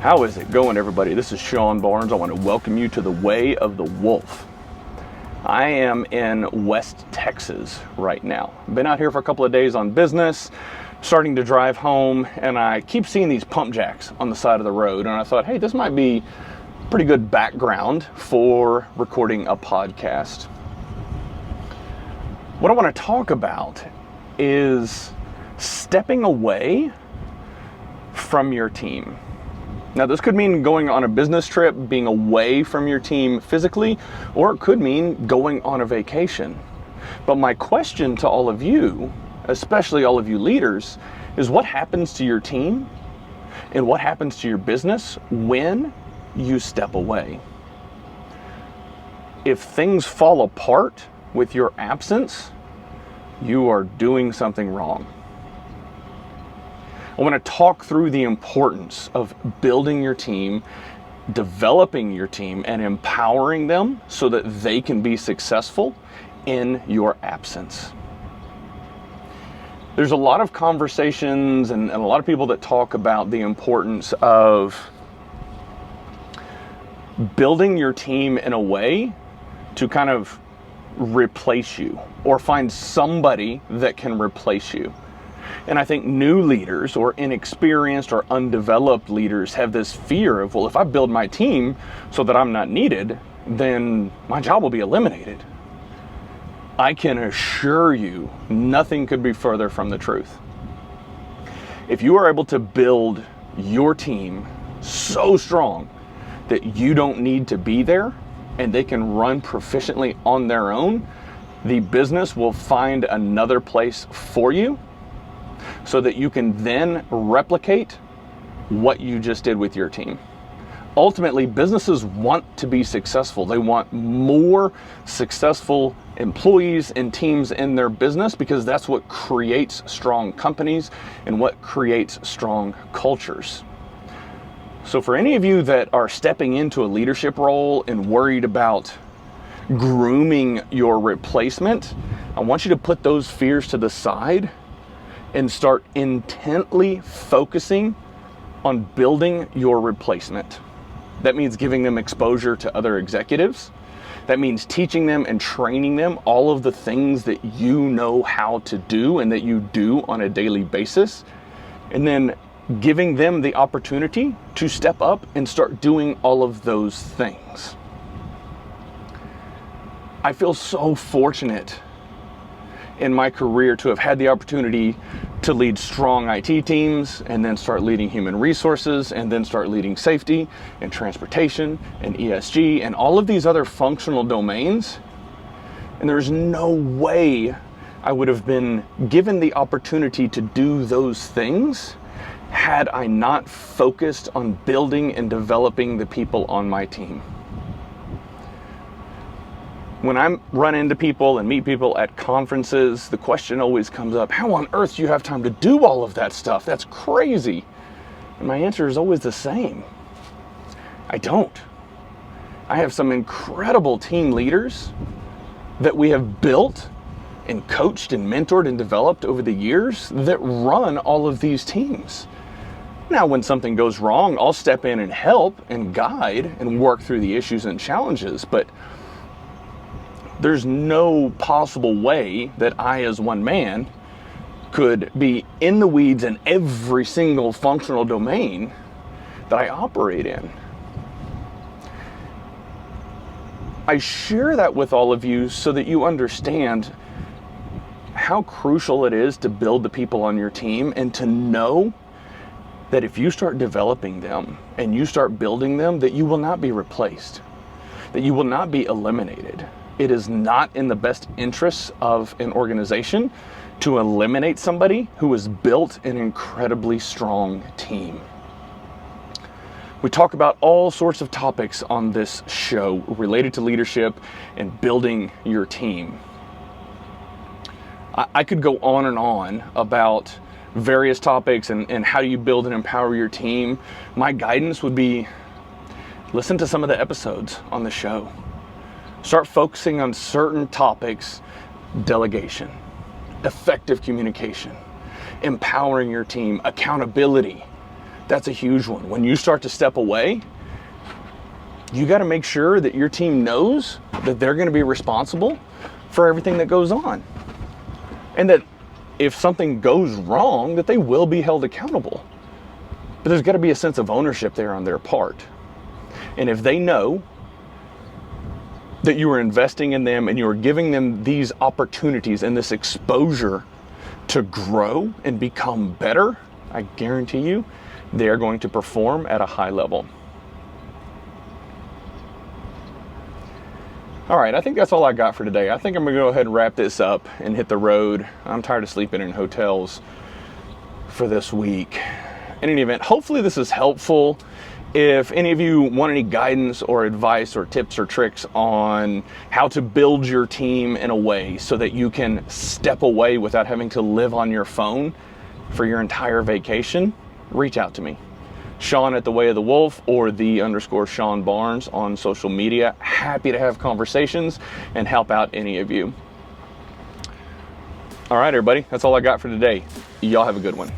How is it going, everybody? This is Sean Barnes. I want to welcome you to the Way of the Wolf. I am in West Texas right now. Been out here for a couple of days on business, starting to drive home, and I keep seeing these pump jacks on the side of the road, and I thought, hey, this might be pretty good background for recording a podcast. What I want to talk about is stepping away from your team. Now, this could mean going on a business trip, being away from your team physically, or it could mean going on a vacation. But my question to all of you, especially all of you leaders, is what happens to your team and what happens to your business when you step away? If things fall apart with your absence, you are doing something wrong. I want to talk through the importance of building your team, developing your team, and empowering them so that they can be successful in your absence. There's a lot of conversations and a lot of people that talk about the importance of building your team in a way to kind of replace you or find somebody that can replace you. And I think new leaders or inexperienced or undeveloped leaders have this fear of, well, if I build my team so that I'm not needed, then my job will be eliminated. I can assure you, nothing could be further from the truth. If you are able to build your team so strong that you don't need to be there and they can run proficiently on their own, the business will find another place for you so that you can then replicate what you just did with your team. Ultimately, businesses want to be successful. They want more successful employees and teams in their business because that's what creates strong companies and what creates strong cultures. So for any of you that are stepping into a leadership role and worried about grooming your replacement, I want you to put those fears to the side and start intently focusing on building your replacement. That means giving them exposure to other executives. That means teaching them and training them all of the things that you know how to do and that you do on a daily basis. And then giving them the opportunity to step up and start doing all of those things. I feel so fortunate in my career to have had the opportunity to lead strong IT teams and then start leading human resources and then start leading safety and transportation and ESG and all of these other functional domains. And there's no way I would have been given the opportunity to do those things had I not focused on building and developing the people on my team. When I run into people and meet people at conferences, the question always comes up, how on earth do you have time to do all of that stuff? That's crazy. And my answer is always the same. I don't. I have some incredible team leaders that we have built and coached and mentored and developed over the years that run all of these teams. Now, when something goes wrong, I'll step in and help and guide and work through the issues and challenges, but there's no possible way that I, as one man, could be in the weeds in every single functional domain that I operate in. I share that with all of you so that you understand how crucial it is to build the people on your team and to know that if you start developing them and you start building them, that you will not be replaced, that you will not be eliminated. It is not in the best interests of an organization to eliminate somebody who has built an incredibly strong team. We talk about all sorts of topics on this show related to leadership and building your team. I could go on and on about various topics and how do you build and empower your team. My guidance would be listen to some of the episodes on the show. Start focusing on certain topics: delegation, effective communication, empowering your team, accountability, That's a huge one. When you start to step away, you got to make sure that your team knows that they're going to be responsible for everything that goes on. And that if something goes wrong, that they will be held accountable. But there's got to be a sense of ownership there on their part. And if they know that you are investing in them and you are giving them these opportunities and this exposure to grow and become better, I guarantee you, they are going to perform at a high level. All right, I think that's all I got for today. I think I'm gonna go ahead and wrap this up and hit the road. I'm tired of sleeping in hotels for this week. In any event, hopefully this is helpful. If any of you want any guidance or advice or tips or tricks on how to build your team in a way so that you can step away without having to live on your phone for your entire vacation, reach out to me. Sean at The Way of the Wolf or _Sean Barnes on social media. Happy to have conversations and help out any of you. All right, everybody, that's all I got for today. Y'all have a good one.